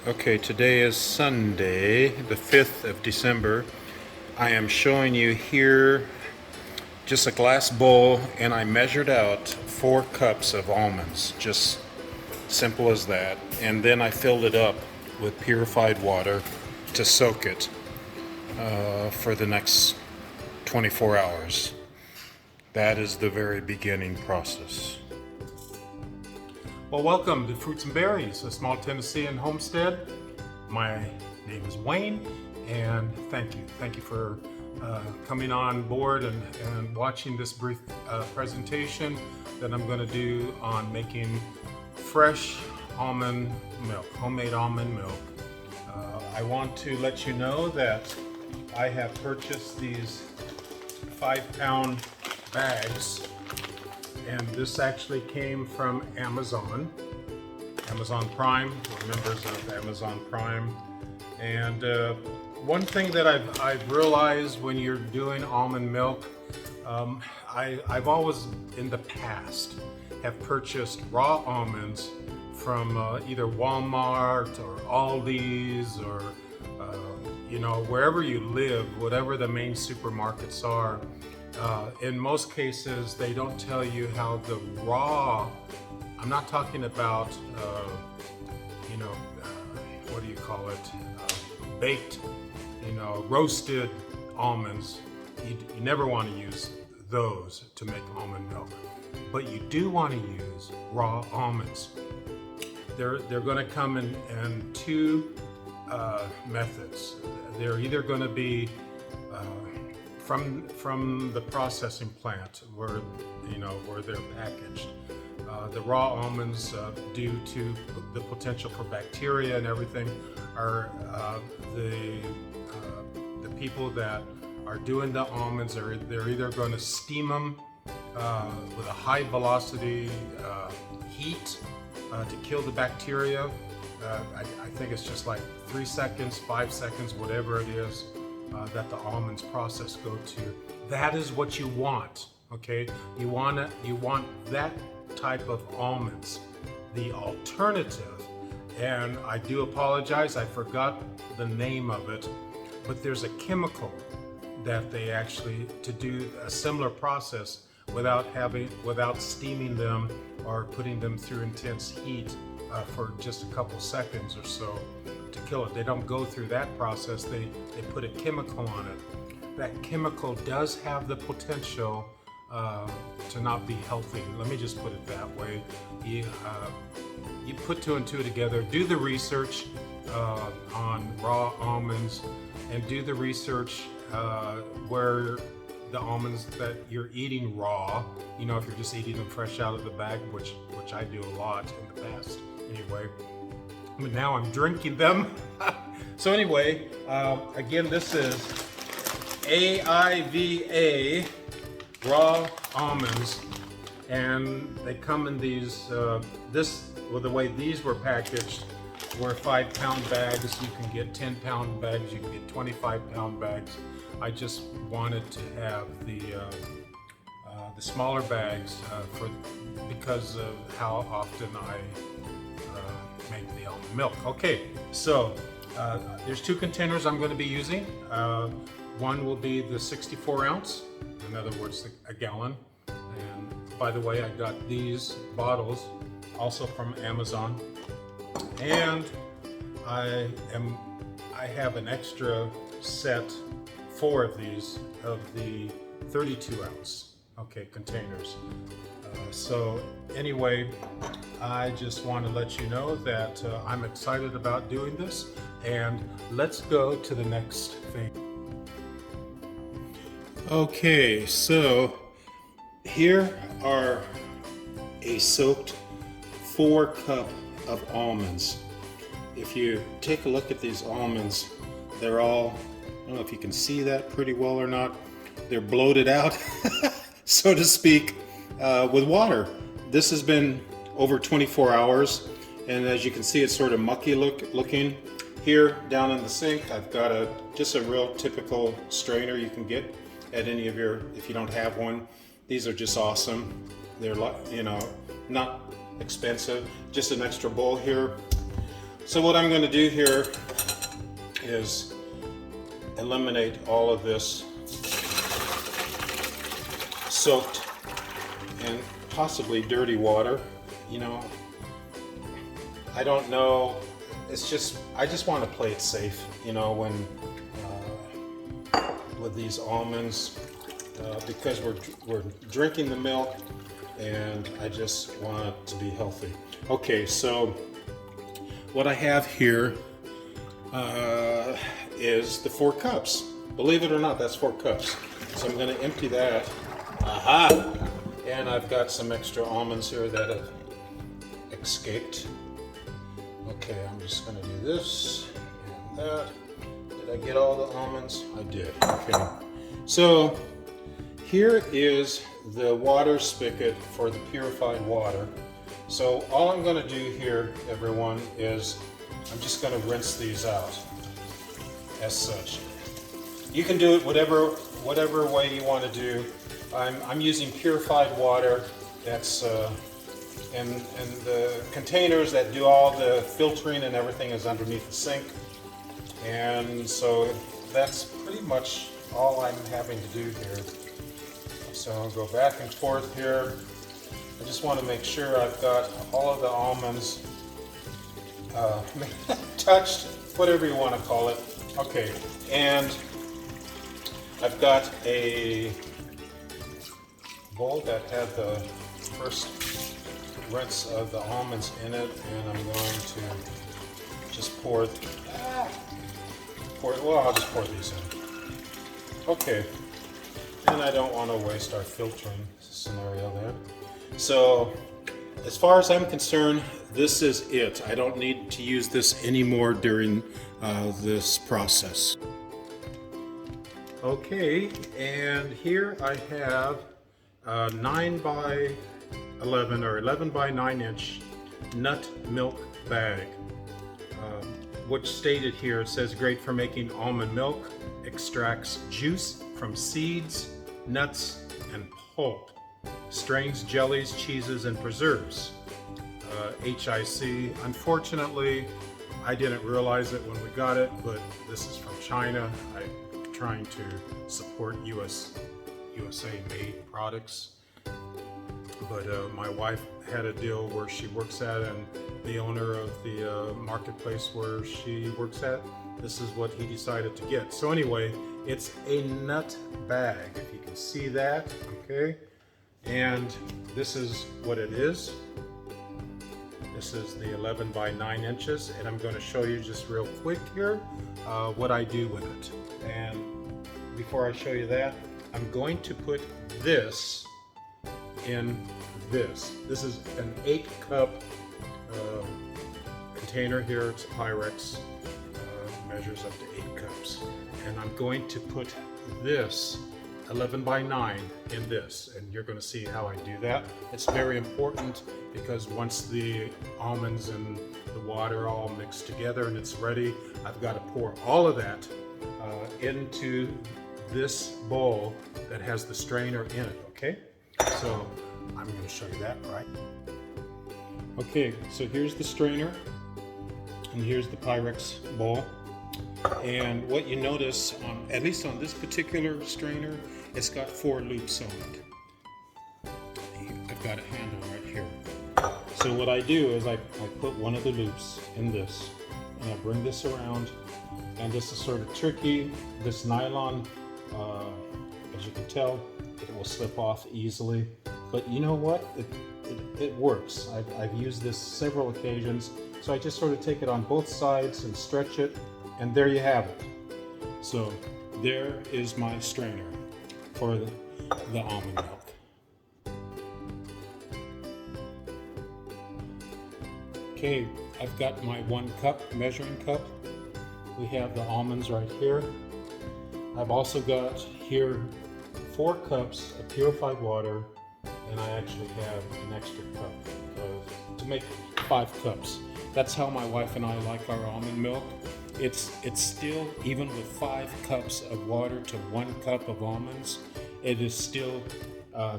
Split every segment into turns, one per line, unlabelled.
Okay, today is Sunday, the 5th of December. I am showing you here just a glass bowl, and I measured out 4 cups of almonds, just simple as that. And then I filled it up with purified water to soak it for the next 24 hours. That is the very beginning process. Well, welcome to Fruits and Berries, a small Tennessean homestead. My name is Wayne, and thank you. Thank you for coming on board and watching this brief presentation that I'm going to do on making fresh almond milk, homemade almond milk. I want to let you know that I have purchased these 5-pound bags. And this actually came from Amazon Prime. We're members of Amazon Prime. And one thing that I've realized when you're doing almond milk, I've always in the past have purchased raw almonds from either Walmart or Aldi's or wherever you live, whatever the main supermarkets are. In most cases, they don't tell you how the raw, I'm not talking about, what do you call it, baked, roasted almonds. You never want to use those to make almond milk. But you do want to use raw almonds. They're going to come in 2 methods. They're either going to be from the processing plant where they're packaged. The raw almonds, due to the potential for bacteria and everything, are the people that are doing the almonds they're either going to steam them with a high velocity heat to kill the bacteria. I think it's just like 3 seconds, 5 seconds, whatever it is. That the almonds process go to. That is what you want, okay? You want that type of almonds. The alternative, and I do apologize, I forgot the name of it, but there's a chemical that they actually, to do a similar process without steaming them or putting them through intense heat for just a couple seconds or so to kill it. They don't go through that process. They put a chemical on it. That chemical does have the potential to not be healthy. Let me just put it that way. You put 2 and 2 together. Do the research on raw almonds, and do the research where the almonds that you're eating raw, if you're just eating them fresh out of the bag, which I do a lot in the past anyway. But now I'm drinking them. So anyway, again, this is AIVA raw almonds, and they come in these. The way these were packaged were 5-pound bags. You can get 10-pound bags. You can get 25-pound bags. I just wanted to have the smaller bags because of how often I make the almond milk. Okay, so there's 2 containers I'm going to be using. One will be the 64 ounce, in other words, a gallon. And by the way, I got these bottles also from Amazon, and I have an extra set, 4 of these, of the 32 ounce containers. So anyway, I just want to let you know that I'm excited about doing this, and let's go to the next thing. Okay, so here are a soaked 4 cup of almonds. If you take a look at these almonds, they're all, I don't know if you can see that pretty well or not, they're bloated out, so to speak, with water. This has been over 24 hours, and as you can see, it's sort of mucky looking. Here down in the sink, I've got just a real typical strainer you can get at any of your, if you don't have one. These are just awesome. They're not expensive. Just an extra bowl here. So what I'm going to do here is eliminate all of this soaked and possibly dirty water. You know, I don't know. It's just, I just want to play it safe, you know, when with these almonds, because we're drinking the milk, and I just want it to be healthy. Okay, so what I have here is the 4 cups. Believe it or not, that's 4 cups. So I'm going to empty that. Aha! And I've got some extra almonds here that have escaped. Okay, I'm just going to do this and that. Did I get all the almonds? I did. Okay. So here is the water spigot for the purified water. So all I'm going to do here, everyone, is I'm just going to rinse these out as such. You can do it whatever way you want to do. I'm using purified water. That's and the containers that do all the filtering and everything is underneath the sink. And so that's pretty much all I'm having to do here. So I'll go back and forth here. I just want to make sure I've got all of the almonds touched, whatever you want to call it. Okay, and I've got a bowl that had the first rinse of the almonds in it, and I'm going to just pour, well, I'll just pour these in. Okay, and I don't want to waste our filtering scenario there. So, as far as I'm concerned, this is it. I don't need to use this anymore during this process. Okay, and here I have a 9 by 11 or 11 by 9 inch nut milk bag, which stated here, it says great for making almond milk, extracts juice from seeds, nuts, and pulp, strains jellies, cheeses, and preserves. HIC. Unfortunately, I didn't realize it when we got it, but this is from China. I'm trying to support USA made products. But my wife had a deal where she works at, and the owner of the marketplace where she works at, this is what he decided to get. So anyway, it's a nut bag, if you can see that, okay? And this is what it is. This is the 11 by 9 inches, and I'm going to show you just real quick here what I do with it. And before I show you that, I'm going to put this in this. This is an 8-cup container here. It's Pyrex, measures up to 8 cups. And I'm going to put this 11 by 9 in this, and you're going to see how I do that. It's very important because once the almonds and the water all mix together and it's ready, I've got to pour all of that into this bowl that has the strainer in it, okay? So I'm going to show you that, right? Okay, so here's the strainer, and here's the Pyrex bowl. And what you notice, at least on this particular strainer, it's got 4 loops on it. I've got a handle right here. So what I do is I put one of the loops in this, and I bring this around, and this is sort of tricky. This nylon, as you can tell, it will slip off easily. But you know what? It works. I've used this several occasions. So I just sort of take it on both sides and stretch it, and there you have it. So there is my strainer for the almond milk. Okay, I've got my 1 cup measuring cup. We have the almonds right here. I've also got here 4 cups of purified water, and I actually have an extra cup to make 5 cups. That's how my wife and I like our almond milk. It's still, even with 5 cups of water to 1 cup of almonds, it is still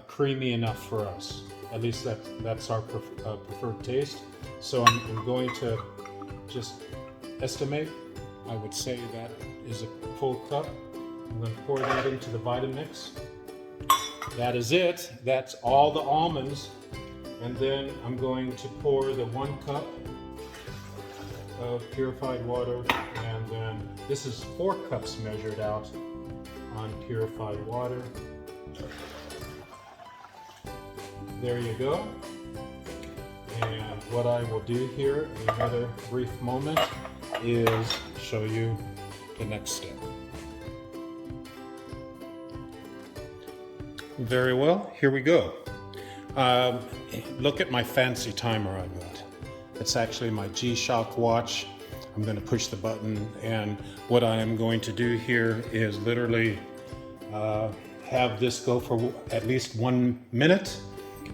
creamy enough for us. At least that's our preferred taste. So I'm going to just estimate, I would say that is a full cup. I'm going to pour that into the Vitamix. That is it. That's all the almonds. And then I'm going to pour the 1 cup of purified water, and then this is 4 cups measured out on purified water. There you go. And what I will do here in another brief moment is show you the next step. Very well, here we go. Look at my fancy timer I got. It's actually my G-Shock watch. I'm going to push the button, and what I am going to do here is literally have this go for at least 1 minute,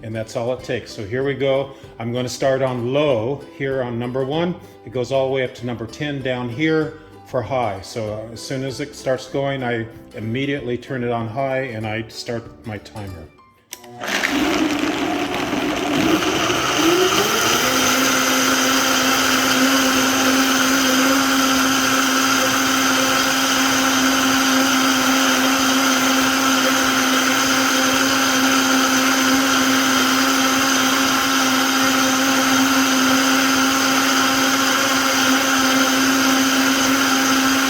and that's all it takes. So here we go. I'm going to start on low here on number 1. It goes all the way up to number 10 down here for high. So as soon as it starts going, I immediately turn it on high and I start my timer.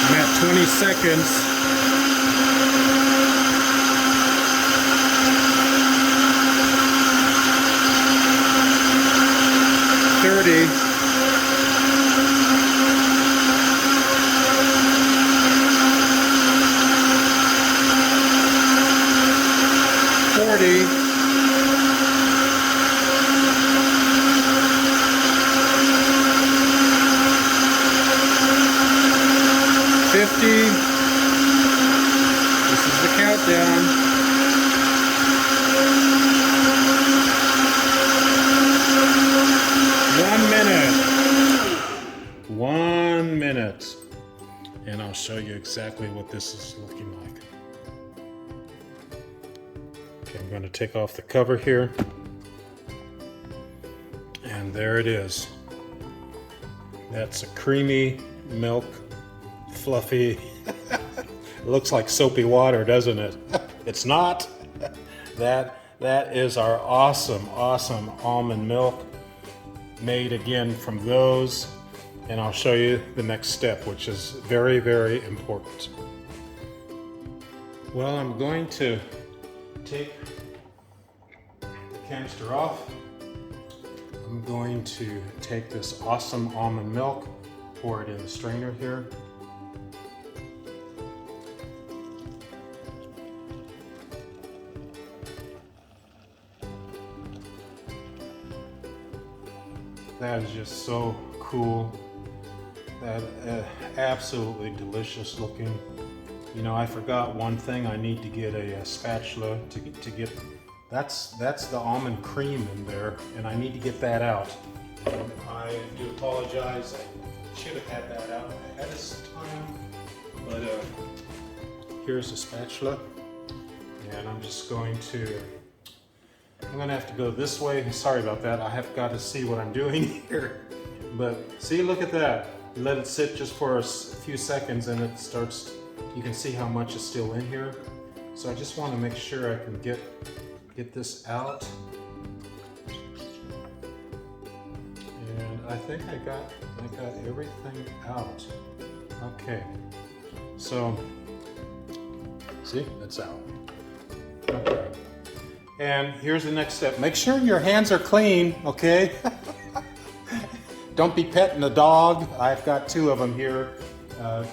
I'm at 20 seconds. This is the countdown. 1 minute. 1 minute. And I'll show you exactly what this is looking like. Okay, I'm going to take off the cover here. And there it is. That's a creamy milk, fluffy. It looks like soapy water, doesn't it? It's not. That is our awesome almond milk, made again from those. And I'll show you the next step, which is very, very important. Well, I'm going to take the canister off. I'm going to take this awesome almond milk, pour it in the strainer here. That is just so cool. That absolutely delicious looking. You know, I forgot one thing. I need to get a spatula to get. That's the almond cream in there, and I need to get that out. I do apologize. I should have had that out ahead of time. But here's the spatula, and I'm just going to. I'm gonna have to go this way. Sorry about that. I have got to see what I'm doing here. But see, look at that. You let it sit just for a few seconds and it starts, you can see how much is still in here. So I just want to make sure I can get this out. And I think I got everything out. Okay. So, see, it's out. Okay. And here's the next step. Make sure your hands are clean, okay? Don't be petting the dog. I've got 2 of them here.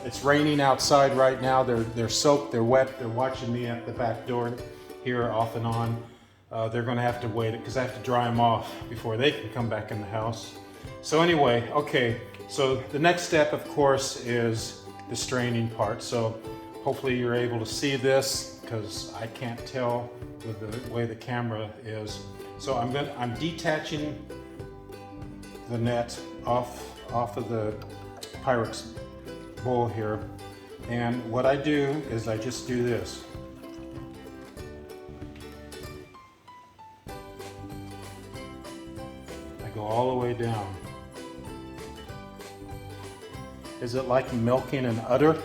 It's raining outside right now. They're soaked, they're wet. They're watching me at the back door here off and on. They're gonna have to wait because I have to dry them off before they can come back in the house. So anyway, okay. So the next step, of course, is the straining part. So hopefully you're able to see this, because I can't tell with the way the camera is. So I'm detaching the net off of the Pyrex bowl here. And what I do is I just do this. I go all the way down. Is it like milking an udder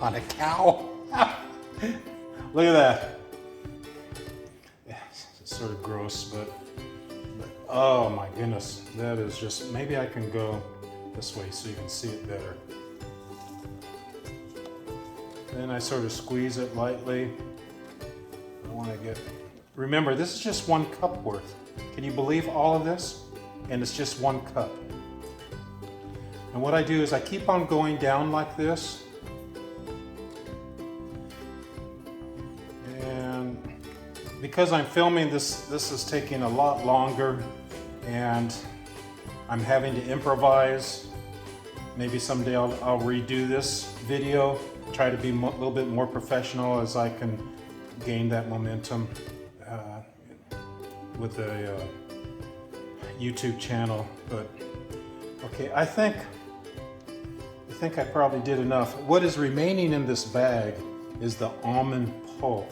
on a cow? Look at that. Yeah, it's sort of gross, but oh my goodness, that is just, maybe I can go this way so you can see it better. Then I sort of squeeze it lightly. I want to get, remember, this is just 1 cup worth. Can you believe all of this? And it's just 1 cup. And what I do is I keep on going down like this. And because I'm filming this, this is taking a lot longer and I'm having to improvise. Maybe someday I'll redo this video, try to be a little bit more professional as I can gain that momentum with the YouTube channel. But okay, I think I probably did enough. What is remaining in this bag is the almond pulp.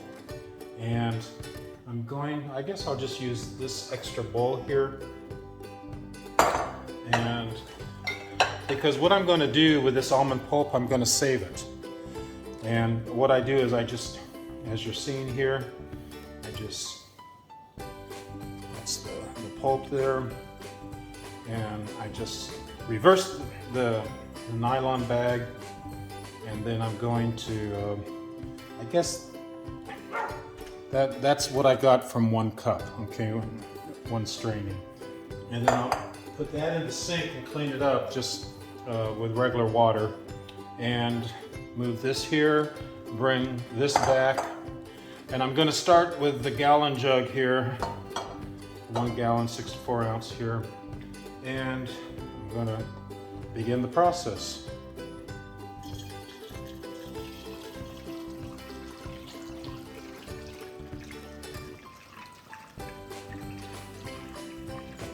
And I guess I'll just use this extra bowl here. And because what I'm going to do with this almond pulp, I'm going to save it. And what I do is I just, as you're seeing here, that's the pulp there. And I just reverse the nylon bag, and then I'm going to, I guess that's what I got from 1 cup, okay, 1 straining. And then I'll put that in the sink and clean it up just with regular water, and move this here, bring this back, and I'm going to start with the gallon jug here, 1 gallon, 64 ounce here, and I'm going to begin the process.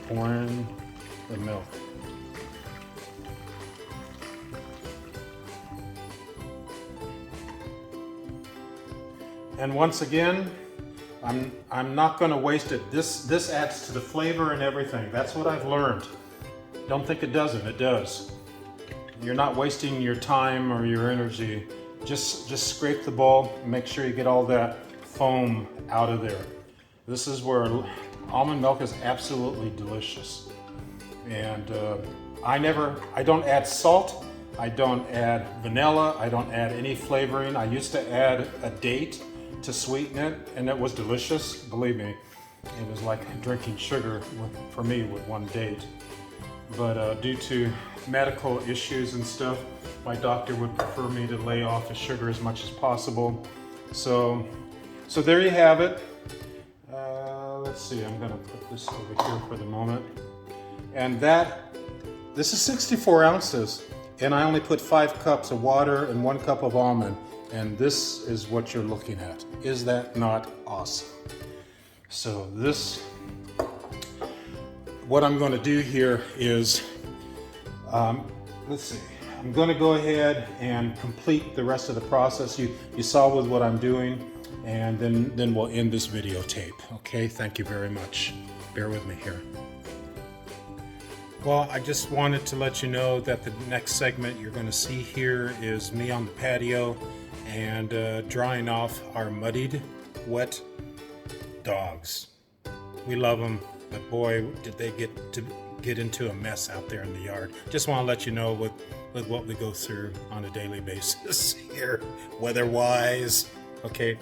Pour in the milk. And once again, I'm not going to waste it. This adds to the flavor and everything. That's what I've learned. Don't think it doesn't. It does. You're not wasting your time or your energy. Just scrape the bowl and make sure you get all that foam out of there. This is where almond milk is absolutely delicious. And I don't add salt. I don't add vanilla. I don't add any flavoring. I used to add a date to sweeten it, and it was delicious. Believe me, it was like drinking sugar for me with 1 date. But due to medical issues and stuff, my doctor would prefer me to lay off the sugar as much as possible. So there you have it. Let's see, I'm gonna put this over here for the moment. And this is 64 ounces, and I only put 5 cups of water and 1 cup of almond, and this is what you're looking at. Is that not awesome? So what I'm going to do here is, let's see, I'm going to go ahead and complete the rest of the process. You saw with what I'm doing, and then we'll end this videotape. Okay, thank you very much. Bear with me here. Well, I just wanted to let you know that the next segment you're going to see here is me on the patio and drying off our muddied, wet dogs. We love them, but boy, did they get into a mess out there in the yard. Just want to let you know with what we go through on a daily basis here, weather-wise. Okay,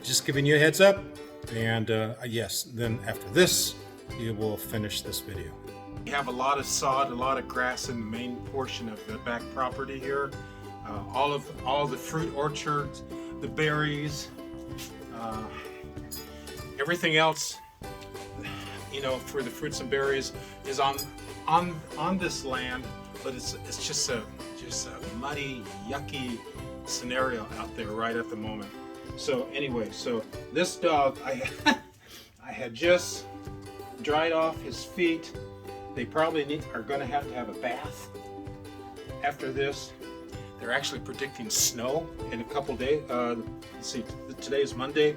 just giving you a heads up. And yes, then after this, you will finish this video. We have a lot of sod, a lot of grass in the main portion of the back property here. All the fruit orchards, the berries, everything else, you know, for the fruits and berries is on this land, but it's just a muddy, yucky scenario out there right at the moment. So anyway, so this dog, I had just dried off his feet. They probably are going to have a bath after this. They're actually predicting snow in a couple days. Let's see, today is Monday.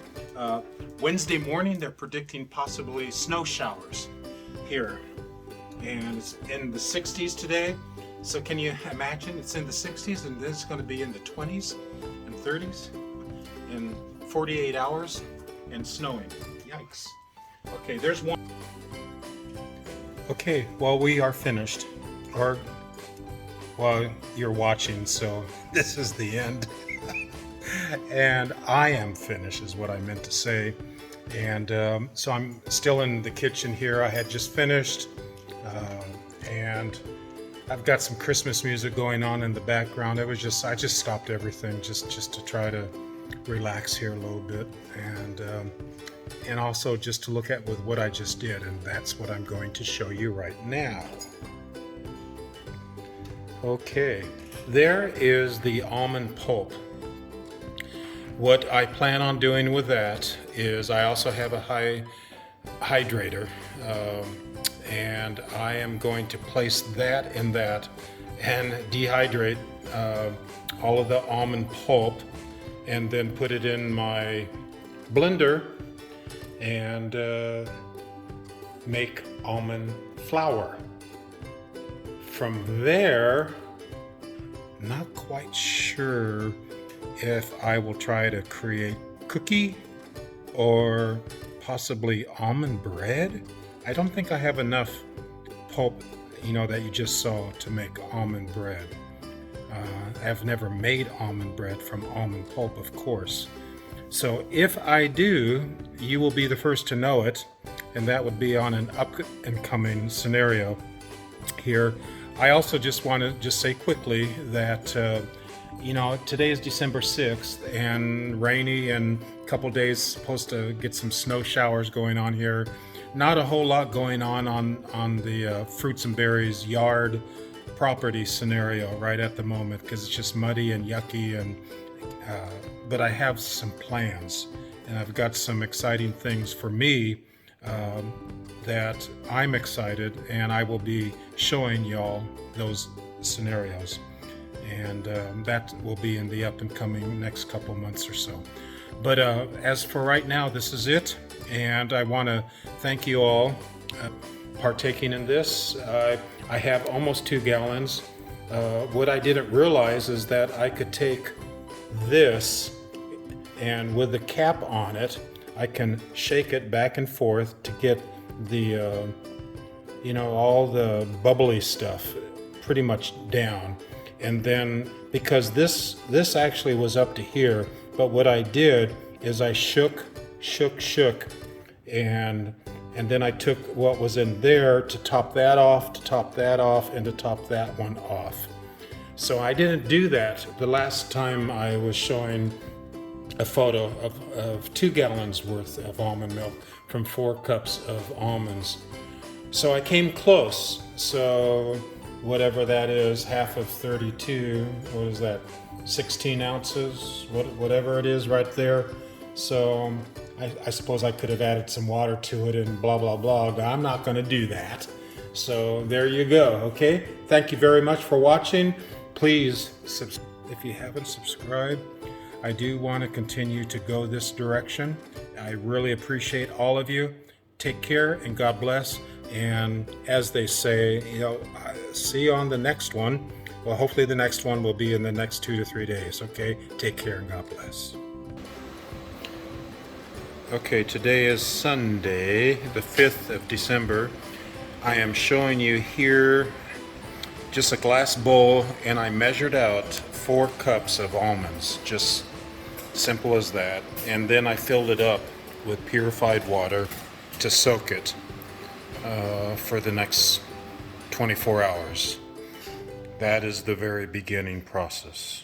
Wednesday morning, they're predicting possibly snow showers here. And it's in the 60s today. So can you imagine it's in the 60s and then it's going to be in the 20s and 30s in 48 hours and snowing. Yikes. Okay, there's one. Okay, well, we are finished. Or, well, you're watching, so this is the end. And I am finished is what I meant to say. And so I'm still in the kitchen here. I had just finished. And I've got some Christmas music going on in the background. I just stopped everything just to try to relax here a little bit, and also just to look at with what I just did, and that's what I'm going to show you right now. Okay, there is the almond pulp. What I plan on doing with that is I also have a hydrator. And I am going to place that in that and dehydrate all of the almond pulp and then put it in my blender and make almond flour. From there, not quite sure if I will try to create cookie or possibly almond bread. I don't think I have enough pulp, that you just saw to make almond bread. I've never made almond bread from almond pulp, of course. So if I do, you will be the first to know it, and that would be on an up and coming scenario here. I also just want to say quickly that today is December 6th and rainy, and a couple days supposed to get some snow showers going on here. Not a whole lot going on the fruits and berries yard property scenario right at the moment because it's just muddy and yucky, and but I have some plans, and I've got some exciting things for me that I'm excited, and I will be showing y'all those scenarios, and that will be in the up and coming next couple months or so. But as for right now, this is it. And I want to thank you all partaking in this. I have almost 2 gallons. What I didn't realize is that I could take this, and with the cap on it, I can shake it back and forth to get the, all the bubbly stuff pretty much down. And then, because this actually was up to here, but what I did is I shook, and then I took what was in there to top that off, and to top that one off. So I didn't do that the last time I was showing a photo of 2 gallons worth of almond milk from 4 cups of almonds. So I came close. So whatever that is, half of 32, what is that, 16 ounces, whatever it is right there. So I suppose I could have added some water to it and blah, blah, blah, but I'm not going to do that. So there you go, okay? Thank you very much for watching. Please, if you haven't subscribed, I do want to continue to go this direction. I really appreciate all of you. Take care and God bless. And as they say, see you on the next one. Well, hopefully the next one will be in the next 2 to 3 days, okay? Take care and God bless. Okay, today is Sunday, the 5th of December. I am showing you here just a glass bowl, and I measured out 4 cups of almonds, just simple as that. And then I filled it up with purified water to soak it for the next 24 hours. That is the very beginning process.